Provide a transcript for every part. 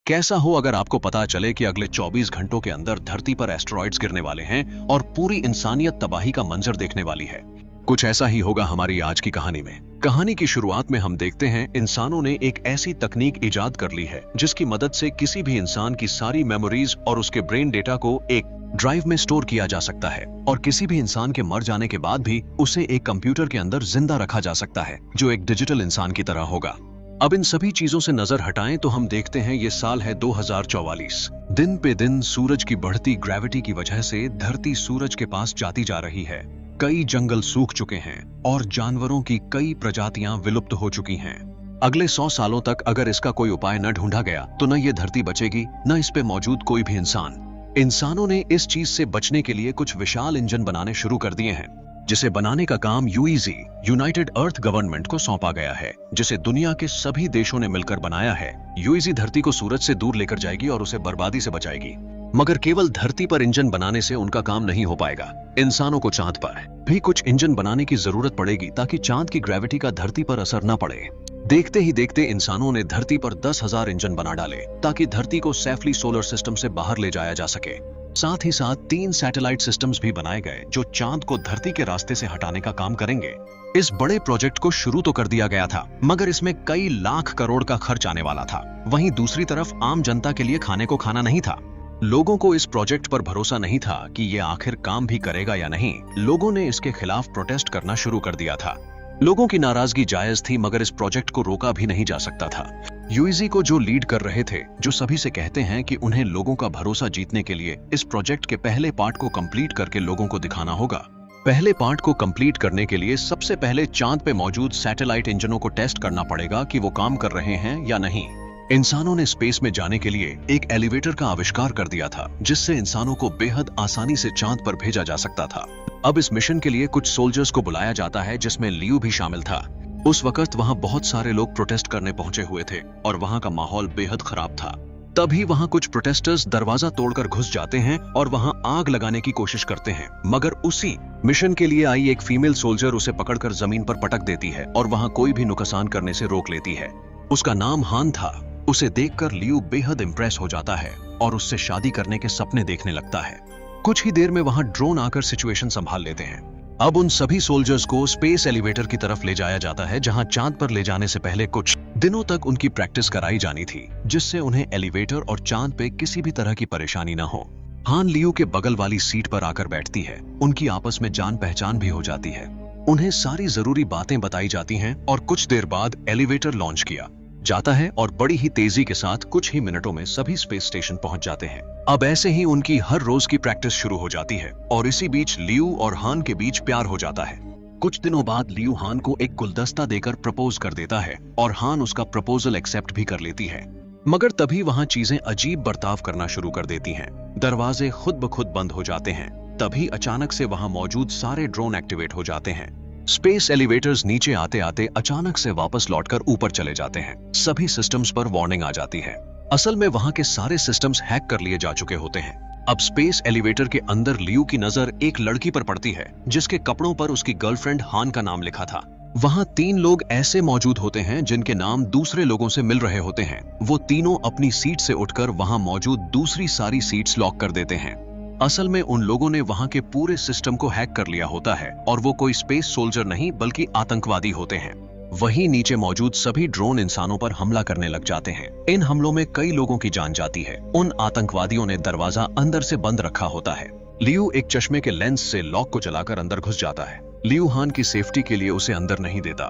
कैसा हो अगर आपको पता चले कि अगले 24 घंटों के अंदर धरती पर एस्टेरॉइड्स गिरने वाले हैं और पूरी इंसानियत तबाही का मंजर देखने वाली है। कुछ ऐसा ही होगा हमारी आज की कहानी में। कहानी की शुरुआत में हम देखते हैं इंसानों ने एक ऐसी तकनीक इजाद कर ली है जिसकी मदद से किसी भी इंसान की सारी मेमोरीज और उसके ब्रेन डेटा को एक ड्राइव में स्टोर किया जा सकता है और किसी भी इंसान के मर जाने के बाद भी उसे एक कंप्यूटर के अंदर जिंदा रखा जा सकता है जो एक डिजिटल इंसान की तरह होगा। अब इन सभी चीजों से नजर हटाएं तो हम देखते हैं ये साल है 2044। दिन पे दिन सूरज की बढ़ती ग्रेविटी की वजह से धरती सूरज के पास जाती जा रही है। कई जंगल सूख चुके हैं और जानवरों की कई प्रजातियां विलुप्त हो चुकी हैं। अगले 100 सालों तक अगर इसका कोई उपाय न ढूंढा गया तो न ये धरती बचेगी न इस पे मौजूद कोई भी इंसान। इंसानों ने इस चीज से बचने के लिए कुछ विशाल इंजन बनाने शुरू कर दिए हैं जिसे बनाने का काम यूईजी यूनाइटेड अर्थ गवर्नमेंट को सौंपा गया है, जिसे दुनिया के सभी देशों ने मिलकर बनाया है। यूईजी धरती को सूरज से दूर लेकर जाएगी और उसे बर्बादी से बचाएगी, मगर केवल धरती पर इंजन बनाने से उनका काम नहीं हो पाएगा। इंसानों को चांद पर भी कुछ इंजन बनाने की जरूरत पड़ेगी ताकि चांद की ग्रेविटी का धरती पर असर न पड़े। देखते ही देखते इंसानों ने धरती पर 10,000 इंजन बना डाले ताकि धरती को सेफली सोलर सिस्टम से बाहर ले जाया जा सके। साथ ही साथ 3 सैटेलाइट सिस्टम्स भी बनाए गए जो चांद को धरती के रास्ते से हटाने का काम करेंगे। इस बड़े प्रोजेक्ट को शुरू तो कर दिया गया था मगर इसमें कई लाख करोड़ का खर्च आने वाला था। वहीं दूसरी तरफ आम जनता के लिए खाने को खाना नहीं था। लोगों को इस प्रोजेक्ट पर भरोसा नहीं था कि ये आखिर काम भी करेगा या नहीं। लोगों ने इसके खिलाफ प्रोटेस्ट करना शुरू कर दिया था। लोगों की नाराजगी जायज थी मगर इस प्रोजेक्ट को रोका भी नहीं जा सकता था। यूईजी को जो लीड कर रहे थे, जो सभी से कहते हैं कि उन्हें लोगों का भरोसा जीतने के लिए इस प्रोजेक्ट के पहले पार्ट को कंप्लीट करके लोगों को दिखाना होगा। पहले पार्ट को कंप्लीट करने के लिए सबसे पहले चांद पे मौजूद सैटेलाइट इंजनों को टेस्ट करना पड़ेगा कि वो काम कर रहे हैं या नहीं। इंसानों ने स्पेस में जाने के लिए एक एलिवेटर का आविष्कार कर दिया था जिससे इंसानों को बेहद आसानी से चांद पर भेजा जा सकता था। अब इस मिशन के लिए कुछ सोल्जर्स को बुलाया जाता है जिसमें लियू भी शामिल था। उस वक्त वहां बहुत सारे लोग प्रोटेस्ट करने पहुंचे हुए थे और वहां का माहौल बेहद खराब था। तभी वहां कुछ प्रोटेस्टर्स दरवाजा तोड़कर घुस जाते हैं और वहां आग लगाने की कोशिश करते हैं, मगर उसी मिशन के लिए आई एक फीमेल सोल्जर उसे पकड़कर जमीन पर पटक देती है और वहां कोई भी नुकसान करने से रोक लेती है। उसका नाम हान था। उसे देखकर लियू बेहद इंप्रेस हो जाता है और उससे शादी करने के सपने देखने लगता है। कुछ ही देर में वहां ड्रोन आकर सिचुएशन संभाल लेते हैं। अब उन सभी सोल्जर्स को स्पेस एलिवेटर की तरफ ले जाया जाता है जहां चांद पर ले जाने से पहले कुछ दिनों तक उनकी प्रैक्टिस कराई जानी थी जिससे उन्हें एलिवेटर और चांद पे किसी भी तरह की परेशानी न हो। हान लियू के बगल वाली सीट पर आकर बैठती है। उनकी आपस में जान पहचान भी हो जाती है। उन्हें सारी जरूरी बातें बताई जाती हैं और कुछ देर बाद एलिवेटर लॉन्च किया जाता है और बड़ी ही तेजी के साथ कुछ ही मिनटों में सभी स्पेस स्टेशन पहुंच जाते हैं। अब ऐसे ही उनकी हर रोज की प्रैक्टिस शुरू हो जाती है और इसी बीच लियू और हान के बीच प्यार हो जाता है। कुछ दिनों बाद लियू हान को एक गुलदस्ता देकर प्रपोज कर देता है और हान उसका प्रपोजल एक्सेप्ट भी कर लेती है। मगर तभी वहां चीजें अजीब बर्ताव करना शुरू कर देती हैं। दरवाजे खुद ब खुद बंद हो जाते हैं। तभी अचानक से वहां मौजूद सारे ड्रोन एक्टिवेट हो जाते हैं। स्पेस एलिवेटर्स नीचे आते आते अचानक से वापस लौटकर ऊपर चले जाते हैं। सभी सिस्टम्स पर वार्निंग आ जाती है। असल में वहां के सारे सिस्टम्स हैक कर लिए जा चुके होते हैं। अब स्पेस एलिवेटर के अंदर लियू की नजर एक लड़की पर पड़ती है जिसके कपड़ों पर उसकी गर्लफ्रेंड हान का नाम लिखा था। वहां 3 लोग ऐसे मौजूद होते हैं जिनके नाम दूसरे लोगों से मिल रहे होते हैं। वो तीनों अपनी सीट से उठकर वहां मौजूद दूसरी सारी सीट्स लॉक कर देते हैं। असल में उन लोगों ने वहां के पूरे सिस्टम को हैक कर लिया होता है और वो कोई स्पेस सोल्जर नहीं बल्कि आतंकवादी होते हैं। वहीं नीचे मौजूद सभी ड्रोन इंसानों पर हमला करने लग जाते हैं। इन हमलों में कई लोगों की जान जाती है। उन आतंकवादियों ने दरवाजा अंदर से बंद रखा होता है। लियू एक चश्मे के लेंस से लॉक को चलाकर अंदर घुस जाता है। लियू हान की सेफ्टी के लिए उसे अंदर नहीं देता।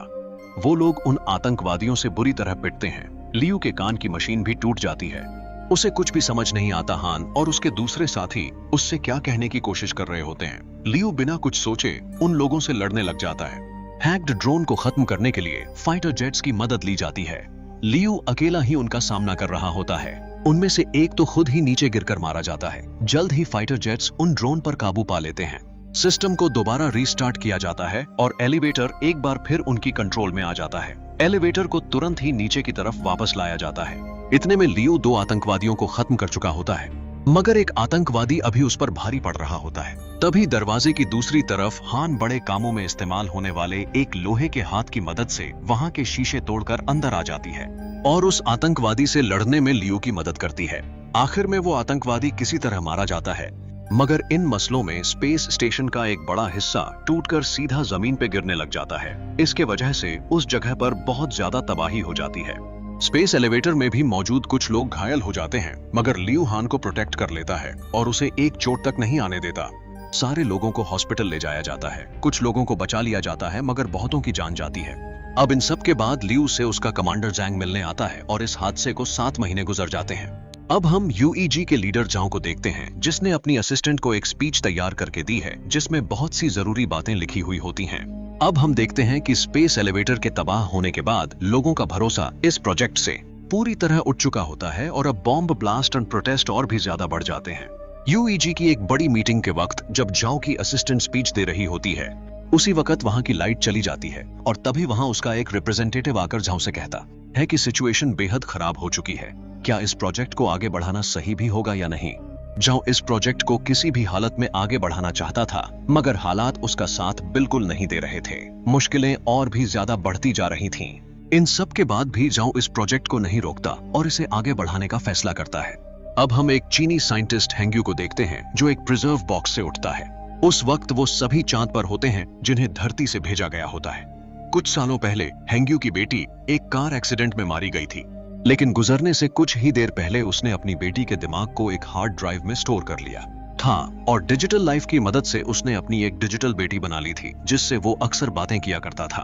वो लोग उन आतंकवादियों से बुरी तरह पिटते हैं। लियू के कान की मशीन भी टूट जाती है। उसे कुछ भी समझ नहीं आता। हान और उसके दूसरे साथी उससे क्या कहने की कोशिश कर रहे होते हैं। लियू बिना कुछ सोचे उन लोगों से लड़ने लग जाता है। हैक्ड ड्रोन को खत्म करने के लिए फाइटर जेट्स की मदद ली जाती है। लियू अकेला ही उनका सामना कर रहा होता है। उनमें से एक तो खुद ही नीचे गिरकर मारा जाता है। जल्द ही फाइटर जेट्स उन ड्रोन पर काबू पा लेते हैं। सिस्टम को दोबारा रीस्टार्ट किया जाता है और एलिवेटर एक बार फिर उनकी कंट्रोल में आ जाता है। एलिवेटर को तुरंत ही नीचे की तरफ वापस लाया जाता है। इतने में लियू 2 आतंकवादियों को खत्म कर चुका होता है। मगर एक आतंकवादी अभी उस पर भारी पड़ रहा होता है। तभी दरवाजे की दूसरी तरफ हान बड़े कामों में इस्तेमाल होने वाले एक लोहे के हाथ की मदद से वहां के शीशे तोड़कर अंदर आ जाती है और उस आतंकवादी से लड़ने में लियो की मदद करती है। आखिर में वो आतंकवादी किसी तरह मारा जाता है, मगर इन मसलों में स्पेस स्टेशन का एक बड़ा हिस्सा टूटकर सीधा जमीन पे गिरने लग जाता है। इसके वजह से उस जगह पर बहुत ज्यादा तबाही हो जाती है। स्पेस एलिवेटर में भी मौजूद कुछ लोग घायल हो जाते हैं, मगर लियो हान को प्रोटेक्ट कर लेता है और उसे एक चोट तक नहीं आने देता। सारे लोगों को हॉस्पिटल ले जाया जाता है। कुछ लोगों को बचा लिया जाता है, मगर बहुतों की जान जाती है। अब इन सब के बाद लियो से उसका कमांडर जैंग मिलने आता है और इस हादसे को 7 महीने गुजर जाते हैं। अब हम यूईजी के लीडर जाओ को देखते हैं, जिसने अपनी असिस्टेंट को एक स्पीच तैयार करके दी है जिसमें बहुत सी जरूरी बातें लिखी हुई होती हैं। अब हम देखते हैं कि स्पेस एलिवेटर के तबाह होने के बाद लोगों का भरोसा इस प्रोजेक्ट से पूरी तरह उठ चुका होता है और अब बॉम्ब ब्लास्ट और प्रोटेस्ट और भी ज्यादा बढ़ जाते हैं। यूईजी की एक बड़ी मीटिंग के वक्त जब जाओ की असिस्टेंट स्पीच दे रही होती है, उसी वक्त वहां की लाइट चली जाती है और तभी वहां उसका एक रिप्रेजेंटेटिव आकर जाओ से कहता है कि सिचुएशन बेहद खराब हो चुकी है। क्या इस प्रोजेक्ट को आगे बढ़ाना सही भी होगा या नहीं? जाओ इस प्रोजेक्ट को किसी भी हालत में आगे बढ़ाना चाहता था, मगर हालात उसका साथ बिल्कुल नहीं दे रहे थे। मुश्किलें और भी ज्यादा बढ़ती जा रही थीं। इन सब के बाद भी जाओ इस प्रोजेक्ट को नहीं रोकता और इसे आगे बढ़ाने का फैसला करता है। अब हम एक चीनी साइंटिस्ट हेंग्यू को देखते हैं जो एक प्रिजर्व बॉक्स से उठता है। उस वक्त वो सभी चांद पर होते हैं जिन्हें धरती से भेजा गया होता है। कुछ सालों पहले हेंग्यू की बेटी एक कार एक्सीडेंट में मारी गई थी, लेकिन गुजरने से कुछ ही देर पहले उसने अपनी बेटी के दिमाग को एक हार्ड ड्राइव में स्टोर कर लिया था और डिजिटल लाइफ की मदद से उसने अपनी एक डिजिटल बेटी बना ली थी जिससे वो अक्सर बातें किया करता था।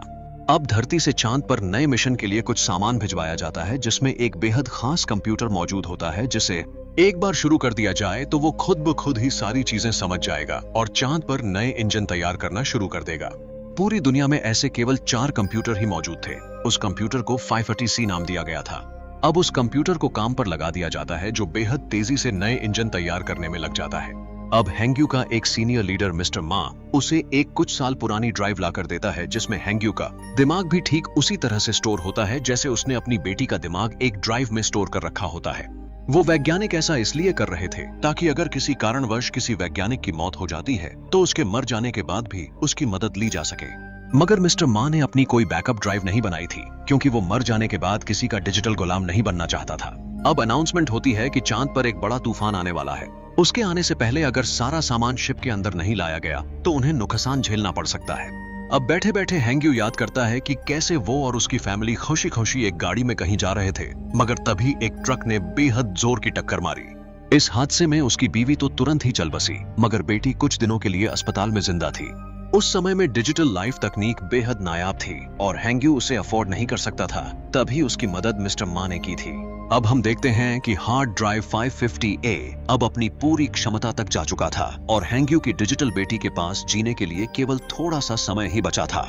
अब धरती से चांद पर नए मिशन के लिए कुछ सामान भिजवाया जाता है, जिसमें एक बेहद खास कंप्यूटर मौजूद होता है जिसे एक बार शुरू कर दिया जाए तो वो खुद ब खुद ही सारी चीजें समझ जाएगा और चांद पर नए इंजन तैयार करना शुरू कर देगा। पूरी दुनिया में ऐसे केवल 4 कंप्यूटर ही मौजूद थे। उस कंप्यूटर को 530C नाम दिया गया था। अब उस कंप्यूटर को काम पर लगा दिया जाता है जो बेहद तेजी से नए इंजन तैयार करने में लग जाता है। अब हेंग्यू का एक सीनियर लीडर मिस्टर मा उसे एक कुछ साल पुरानी ड्राइव लाकर देता है जिसमें हेंग्यू का दिमाग भी ठीक उसी तरह से स्टोर होता है जैसे उसने अपनी बेटी का दिमाग एक ड्राइव में स्टोर कर रखा होता है। वो वैज्ञानिक ऐसा इसलिए कर रहे थे ताकि अगर किसी कारणवश किसी वैज्ञानिक की मौत हो जाती है तो उसके मर जाने के बाद भी उसकी मदद ली जा सके। मगर मिस्टर मा ने अपनी कोई बैकअप ड्राइव नहीं बनाई थी क्योंकि वो मर जाने के बाद किसी का डिजिटल गुलाम नहीं बनना चाहता था। अब अनाउंसमेंट होती है कि चांद पर एक बड़ा तूफान आने वाला है। उसके आने से पहले अगर सारा सामान शिप के अंदर नहीं लाया गया तो उन्हें नुकसान झेलना पड़ सकता है। अब बैठे बैठे हेंग्यू याद करता है कि कैसे वो और उसकी फैमिली खुशी खुशी एक गाड़ी में कहीं जा रहे थे, मगर तभी एक ट्रक ने बेहद जोर की टक्कर मारी। इस हादसे में उसकी बीवी तो तुरंत ही चल बसी, मगर बेटी कुछ दिनों के लिए अस्पताल में जिंदा थी। उस समय में डिजिटल लाइफ तकनीक बेहद नायाब थी और हेंग्यू उसे अफोर्ड नहीं कर सकता था, तभी उसकी मदद मिस्टर मा ने की थी। अब हम देखते हैं कि हार्ड ड्राइव 550A अब अपनी पूरी क्षमता तक जा चुका था और हेंग्यू की डिजिटल बेटी के पास जीने के लिए केवल थोड़ा सा समय ही बचा था।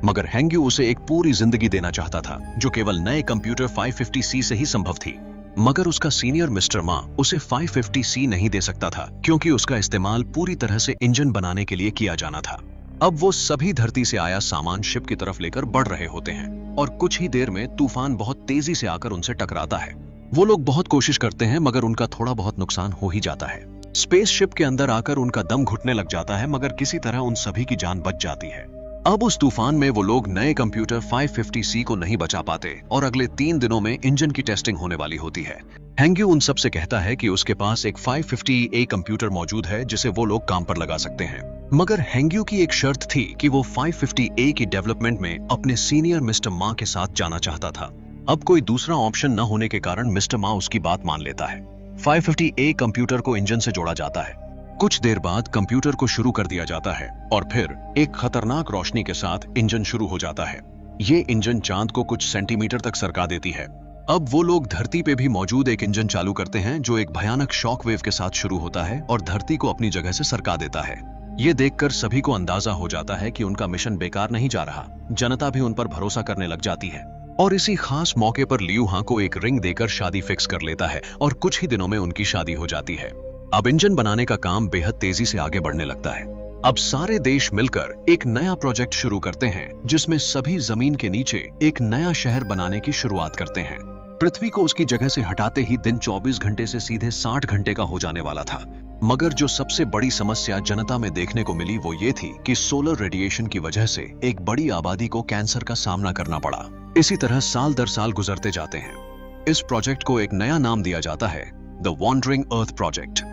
मगर हेंग्यू उसे एक पूरी जिंदगी देना चाहता था जो केवल नए कंप्यूटर 550C से ही संभव थी। मगर उसका सीनियर मिस्टर मा उसे 550C नहीं दे सकता था क्योंकि उसका इस्तेमाल पूरी तरह से इंजन बनाने के लिए किया जाना था। अब वो सभी धरती से आया सामान शिप की तरफ लेकर बढ़ रहे होते हैं और कुछ ही देर में तूफान बहुत तेजी से आकर उनसे टकराता है। वो लोग बहुत कोशिश करते हैं मगर उनका थोड़ा बहुत नुकसान हो ही जाता है। स्पेसशिप के अंदर आकर उनका दम घुटने लग जाता है, मगर किसी तरह उन सभी की जान बच जाती है। अब उस तूफान में वो लोग नए कंप्यूटर 550C को नहीं बचा पाते और अगले 3 दिनों में इंजन की टेस्टिंग होने वाली होती है। हेंग्यू उन सब से कहता है कि उसके पास एक 550A कंप्यूटर मौजूद है जिसे वो लोग काम पर लगा सकते हैं, मगर हेंग्यू की एक शर्त थी कि वो 550A की डेवलपमेंट में अपने सीनियर मिस्टर मा के साथ जाना चाहता था। अब कोई दूसरा ऑप्शन न होने के कारण मिस्टर मा उसकी बात मान लेता है। 550A कंप्यूटर को इंजन से जोड़ा जाता है। कुछ देर बाद कंप्यूटर को शुरू कर दिया जाता है और फिर एक खतरनाक रोशनी के साथ इंजन शुरू हो जाता है। ये इंजन चांद को कुछ सेंटीमीटर तक सरका देती है। अब वो लोग धरती पे भी मौजूद एक इंजन चालू करते हैं जो एक भयानक शॉक वेव के साथ शुरू होता है और धरती को अपनी जगह से सरका देता है। ये देखकर सभी को अंदाजा हो जाता है कि उनका मिशन बेकार नहीं जा रहा। जनता भी उन पर भरोसा करने लग जाती है और इसी खास मौके पर लियू हां को एक रिंग देकर शादी फिक्स कर लेता है और कुछ ही दिनों में उनकी शादी हो जाती है। अब इंजन बनाने का काम बेहद तेजी से आगे बढ़ने लगता है। अब सारे देश मिलकर एक नया प्रोजेक्ट शुरू करते हैं जिसमें सभी जमीन के नीचे एक नया शहर बनाने की शुरुआत करते हैं। पृथ्वी को उसकी जगह से हटाते ही दिन 24 घंटे से सीधे 60 घंटे का हो जाने वाला था। मगर जो सबसे बड़ी समस्या जनता में देखने को मिली वो ये थी कि सोलर रेडिएशन की वजह से एक बड़ी आबादी को कैंसर का सामना करना पड़ा। इसी तरह साल दर साल गुजरते जाते हैं। इस प्रोजेक्ट को एक नया नाम दिया जाता है, द वॉन्डरिंग अर्थ प्रोजेक्ट।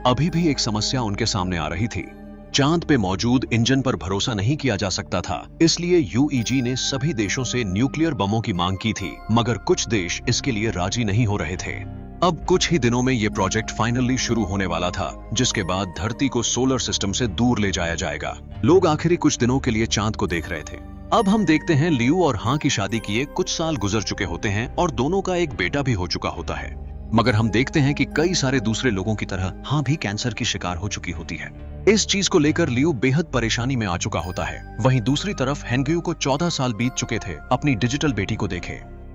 अभी भी एक समस्या उनके सामने आ रही थी। चांद पे मौजूद इंजन पर भरोसा नहीं किया जा सकता था, इसलिए यूईजी ने सभी देशों से न्यूक्लियर बमों की मांग की थी, मगर कुछ देश इसके लिए राजी नहीं हो रहे थे। अब कुछ ही दिनों में ये प्रोजेक्ट फाइनली शुरू होने वाला था, जिसके बाद धरती को सोलर सिस्टम से दूर ले जाया जाएगा। लोग आखिरी कुछ दिनों के लिए चांद को देख रहे थे। अब हम देखते हैं लियू और हां की शादी किए कुछ साल गुजर चुके होते हैं और दोनों का एक बेटा भी हो चुका होता है। मगर हम देखते हैं कि कई सारे दूसरे लोगों की तरह हां भी कैंसर की शिकार हो चुकी होती है। इस चीज को लेकर लियू बेहद परेशानी में आ चुका होता है। वहीं दूसरी तरफ हेंग्यू को 14 साल बीत चुके थे अपनी डिजिटल बेटी को देखे।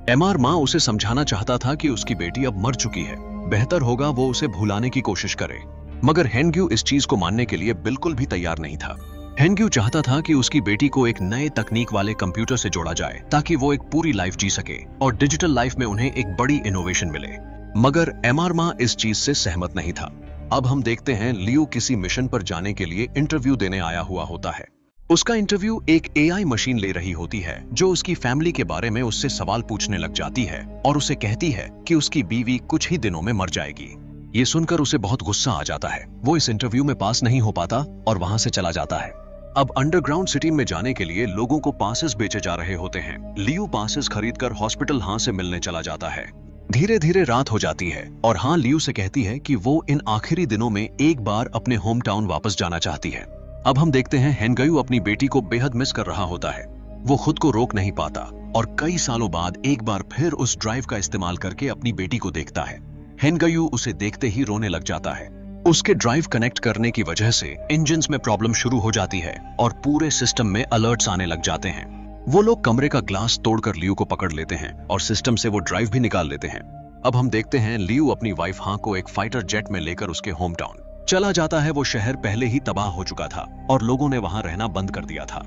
एमआर मां उसे समझाना चाहता था कि उसकी बेटी अब मर चुकी है, बेहतर होगा वो उसे भुलाने की कोशिश करे। मगर हेंग्यू इस चीज को मानने के लिए बिल्कुल भी तैयार नहीं था। हेंग्यू चाहता था कि उसकी बेटी को एक नए तकनीक वाले कंप्यूटर से जोड़ा जाए ताकि वो एक पूरी लाइफ जी सके और डिजिटल लाइफ में उन्हें एक बड़ी इनोवेशन मिले। मगर एमआर मां इस चीज से सहमत नहीं था। अब हम देखते हैं लियू किसी मिशन पर जाने के लिए इंटरव्यू देने आया हुआ होता है। उसका इंटरव्यू एक एआई मशीन ले रही होती है जो उसकी फैमिली के बारे में उससे सवाल पूछने लग जाती है और उसे कहती है कि उसकी बीवी कुछ ही दिनों में मर जाएगी। ये सुनकर उसे बहुत गुस्सा आ जाता है। वो इस इंटरव्यू में पास नहीं हो पाता और वहां से चला जाता है। अब अंडरग्राउंड सिटी में जाने के लिए लोगों को पासेस बेचे जा रहे होते हैं। लियू पासेस खरीदकर हॉस्पिटल हां से मिलने चला जाता है। धीरे धीरे रात हो जाती है और हां लियू से कहती है कि वो इन आखिरी दिनों में एक बार अपने होम टाउन वापस जाना चाहती है। अब हम देखते हैं हेंग्यू अपनी बेटी को बेहद मिस कर रहा होता है। वो खुद को रोक नहीं पाता और कई सालों बाद एक बार फिर उस ड्राइव का इस्तेमाल करके अपनी बेटी को देखता है। हेंग्यू उसे देखते ही रोने लग जाता है। उसके ड्राइव कनेक्ट करने की वजह से इंजन्स में प्रॉब्लम शुरू हो जाती है और पूरे सिस्टम में अलर्ट्स आने लग जाते हैं। वो लोग कमरे का ग्लास तोड़कर लियू को पकड़ लेते हैं और सिस्टम से वो ड्राइव भी निकाल लेते हैं। अब हम देखते हैं लियू अपनी वाइफ हां को एक फाइटर जेट में लेकर उसके होम टाउन चला जाता है। वो शहर पहले ही तबाह हो चुका था और लोगों ने वहां रहना बंद कर दिया था।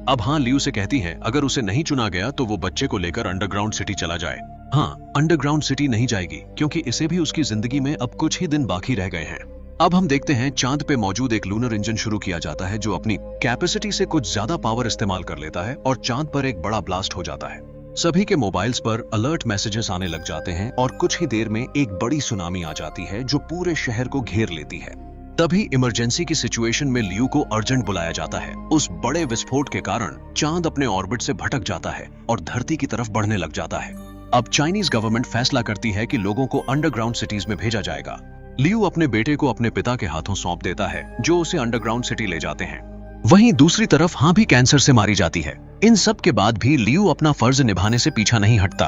अब हां लियू से कहती है अगर उसे नहीं चुना गया तो वो बच्चे को लेकर अंडरग्राउंड सिटी चला जाए। हाँ, अंडरग्राउंड सिटी नहीं जाएगी क्योंकि इसे भी उसकी जिंदगी में अब कुछ ही दिन बाकी रह गए हैं। अब हम देखते हैं चांद पे मौजूद एक लूनर इंजन शुरू किया जाता है जो अपनी कैपेसिटी से कुछ ज्यादा पावर इस्तेमाल कर लेता है और चांद पर एक बड़ा ब्लास्ट हो जाता है। सभी के मोबाइल्स पर अलर्ट मैसेजेस आने लग जाते हैं और कुछ ही देर में एक बड़ी सुनामी आ जाती है जो पूरे शहर को घेर लेती है। तभी इमरजेंसी की सिचुएशन में लियू को अर्जेंट बुलाया जाता है। उस बड़े विस्फोट के कारण चांद अपने ऑर्बिट से भटक जाता है और धरती की तरफ बढ़ने लग जाता है। अब चाइनीज गवर्नमेंट फैसला करती है कि लोगों को अंडरग्राउंड सिटीज में भेजा जाएगा। लियू अपने बेटे को अपने पिता के हाथों सौंप देता है जो उसे अंडरग्राउंड सिटी ले जाते हैं। वहीं दूसरी तरफ हां भी कैंसर से मारी जाती है। इन सब के बाद भी लियू अपना फर्ज निभाने से पीछा नहीं हटता।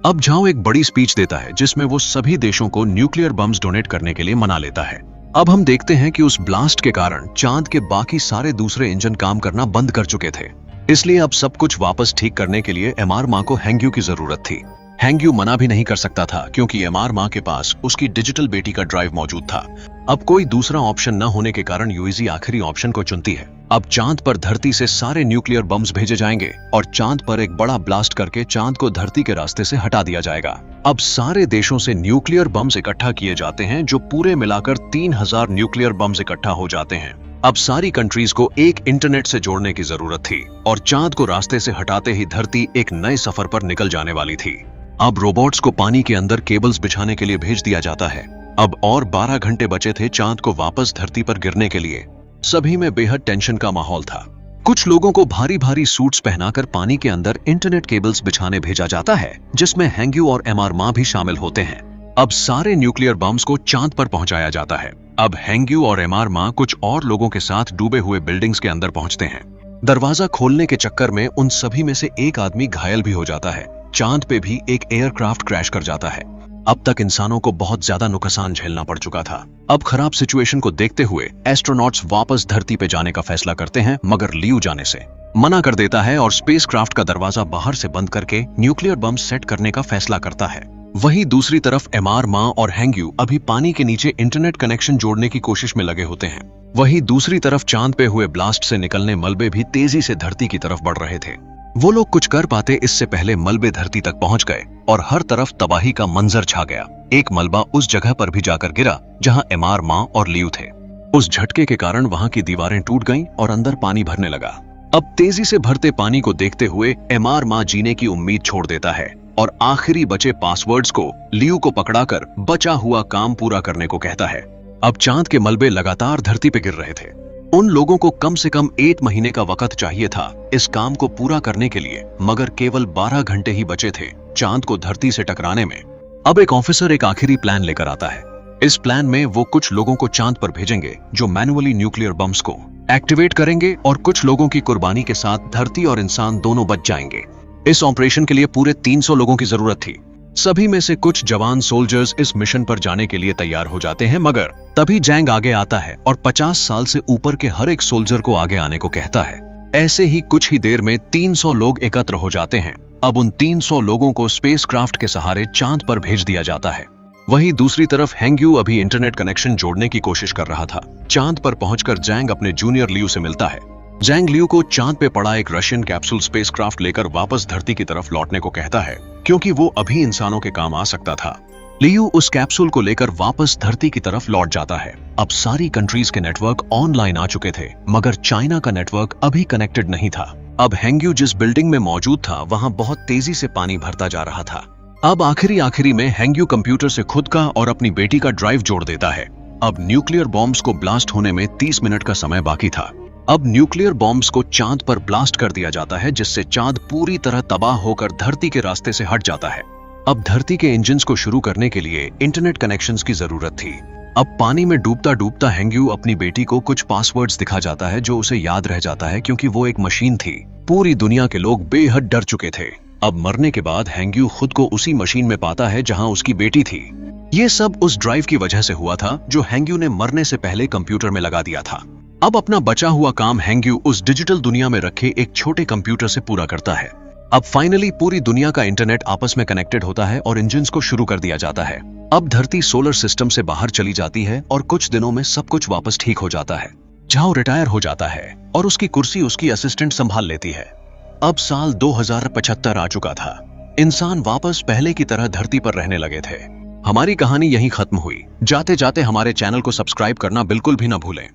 अब झाओ एक बड़ी स्पीच देता है जिसमें वो सभी देशों को न्यूक्लियर बम्स डोनेट करने के लिए मना लेता है। अब हम देखते हैं कि उस ब्लास्ट के कारण चांद के बाकी सारे दूसरे इंजन काम करना बंद कर चुके थे। इसलिए अब सब कुछ वापस ठीक करने के लिए एमआर मां को हेंग्यू की जरूरत थी। हेंग्यू मना भी नहीं कर सकता था क्योंकि एमआर मां के पास उसकी डिजिटल बेटी का ड्राइव मौजूद था। अब कोई दूसरा ऑप्शन न होने के कारण यूईजी आखिरी ऑप्शन को चुनती है। अब चांद पर धरती से सारे न्यूक्लियर बम्स भेजे जाएंगे और चांद पर एक बड़ा ब्लास्ट करके चांद को धरती के रास्ते से हटा दिया जाएगा। अब सारे देशों से न्यूक्लियर बम्स इकट्ठा किए जाते हैं जो पूरे मिलाकर 3000 न्यूक्लियर बम्स इकट्ठा हो जाते हैं। अब सारी कंट्रीज को एक इंटरनेट से जोड़ने की जरूरत थी और चांद को रास्ते से हटाते ही धरती एक नए सफर पर निकल जाने वाली थी। अब रोबोट्स को पानी के अंदर केबल्स बिछाने के लिए भेज दिया जाता है। अब और 12 घंटे बचे थे चांद को वापस धरती पर गिरने के लिए। सभी में बेहद टेंशन का माहौल था। कुछ लोगों को भारी भारी सूट्स पहनाकर पानी के अंदर इंटरनेट केबल्स बिछाने भेजा जाता है जिसमें हेंग्यू और एमआर मां भी शामिल होते हैं। अब सारे न्यूक्लियर बम्स को चांद पर पहुंचाया जाता है। अब हेंग्यू और एमआर मां कुछ और लोगों के साथ डूबे हुए बिल्डिंग्स के अंदर पहुंचते हैं। दरवाजा खोलने के चक्कर में उन सभी में से एक आदमी घायल भी हो जाता है। चांद पे भी एक एयरक्राफ्ट क्रैश कर जाता है। अब तक इंसानों को बहुत ज्यादा नुकसान झेलना पड़ चुका था। अब खराब सिचुएशन को देखते हुए एस्ट्रोनॉट्स वापस धरती पे जाने का फैसला करते हैं, मगर लियू जाने से मना कर देता है और स्पेसक्राफ्ट का दरवाजा बाहर से बंद करके न्यूक्लियर बम सेट करने का फैसला करता है। वहीं दूसरी तरफ एमआर मां और हेंग्यू अभी पानी के नीचे इंटरनेट कनेक्शन जोड़ने की कोशिश में लगे होते हैं। वहीं दूसरी तरफ चांद पे हुए ब्लास्ट से निकलने मलबे भी तेजी से धरती की तरफ बढ़ रहे थे। वो लोग कुछ कर पाते इससे पहले मलबे धरती तक पहुंच गए और हर तरफ तबाही का मंजर छा गया। एक मलबा उस जगह पर भी जाकर गिरा जहां एमआर, मां और लियू थे। उस झटके के कारण वहां की दीवारें टूट गईं और अंदर पानी भरने लगा। अब तेजी से भरते पानी को देखते हुए एमआर, मां जीने की उम्मीद छोड़ देता है और आखिरी बचे पासवर्ड्स को लियू को पकड़ाकर बचा हुआ काम पूरा करने को कहता है। अब चांद के मलबे लगातार धरती पे गिर रहे थे। उन लोगों को कम से कम 8 महीने का वक्त चाहिए था इस काम को पूरा करने के लिए, मगर केवल 12 घंटे ही बचे थे चांद को धरती से टकराने में। अब एक ऑफिसर एक आखिरी प्लान लेकर आता है। इस प्लान में वो कुछ लोगों को चांद पर भेजेंगे जो मैन्युअली न्यूक्लियर बम्स को एक्टिवेट करेंगे और कुछ लोगों की कुर्बानी के साथ धरती और इंसान दोनों बच जाएंगे। इस ऑपरेशन के लिए पूरे 300 लोगों की जरूरत थी। सभी में से कुछ जवान सोल्जर्स इस मिशन पर जाने के लिए तैयार हो जाते हैं, मगर तभी जैंग आगे आता है और 50 साल से ऊपर के हर एक सोल्जर को आगे आने को कहता है। ऐसे ही कुछ ही देर में 300 लोग एकत्र हो जाते हैं। अब उन 300 लोगों को स्पेसक्राफ्ट के सहारे चांद पर भेज दिया जाता है। वहीं दूसरी तरफ हैंग्यू अभी इंटरनेट कनेक्शन जोड़ने की कोशिश कर रहा था। चांद पर पहुंचकर जैंग अपने जूनियर लियू से मिलता है। जैंग लियू को चांद पे पड़ा एक रशियन कैप्सूल स्पेसक्राफ्ट लेकर वापस धरती की तरफ लौटने को कहता है, क्योंकि वो अभी इंसानों के काम आ सकता था। लियू उस कैप्सूल को लेकर वापस धरती की तरफ लौट जाता है। अब सारी कंट्रीज के नेटवर्क ऑनलाइन आ चुके थे, मगर चाइना का नेटवर्क अभी कनेक्टेड नहीं था। अब हैंग्यू जिस बिल्डिंग में मौजूद था वहां बहुत तेजी से पानी भरता जा रहा था। अब आखिरी में हैंग्यू कंप्यूटर से खुद का और अपनी बेटी का ड्राइव जोड़ देता है। अब न्यूक्लियर बॉम्ब्स को ब्लास्ट होने में 30 मिनट का समय बाकी था। अब न्यूक्लियर बॉम्ब्स को चांद पर ब्लास्ट कर दिया जाता है, जिससे चांद पूरी तरह तबाह होकर धरती के रास्ते से हट जाता है। अब धरती के इंजन्स को शुरू करने के लिए इंटरनेट कनेक्शंस की जरूरत थी। अब पानी में डूबता डूबता हैंग्यू अपनी बेटी को कुछ पासवर्ड्स दिखा जाता है जो उसे याद रह जाता है, क्योंकि वो एक मशीन थी। पूरी दुनिया के लोग बेहद डर चुके थे। अब मरने के बाद हैंग्यू खुद को उसी मशीन में पाता है जहां उसकी बेटी थी। ये सब उस ड्राइव की वजह से हुआ था जो हैंग्यू ने मरने से पहले कंप्यूटर में लगा दिया था। अब अपना बचा हुआ काम हैंग्यू उस डिजिटल दुनिया में रखे एक छोटे कंप्यूटर से पूरा करता है। अब फाइनली पूरी दुनिया का इंटरनेट आपस में कनेक्टेड होता है और इंजन्स को शुरू कर दिया जाता है। अब धरती सोलर सिस्टम से बाहर चली जाती है और कुछ दिनों में सब कुछ वापस ठीक हो जाता है। झाओ रिटायर हो जाता है और उसकी कुर्सी उसकी असिस्टेंट संभाल लेती है। अब साल 2075 आ चुका था। इंसान वापस पहले की तरह धरती पर रहने लगे थे। हमारी कहानी यहीं खत्म हुई। जाते जाते हमारे चैनल को सब्सक्राइब करना बिल्कुल भी ना भूलें।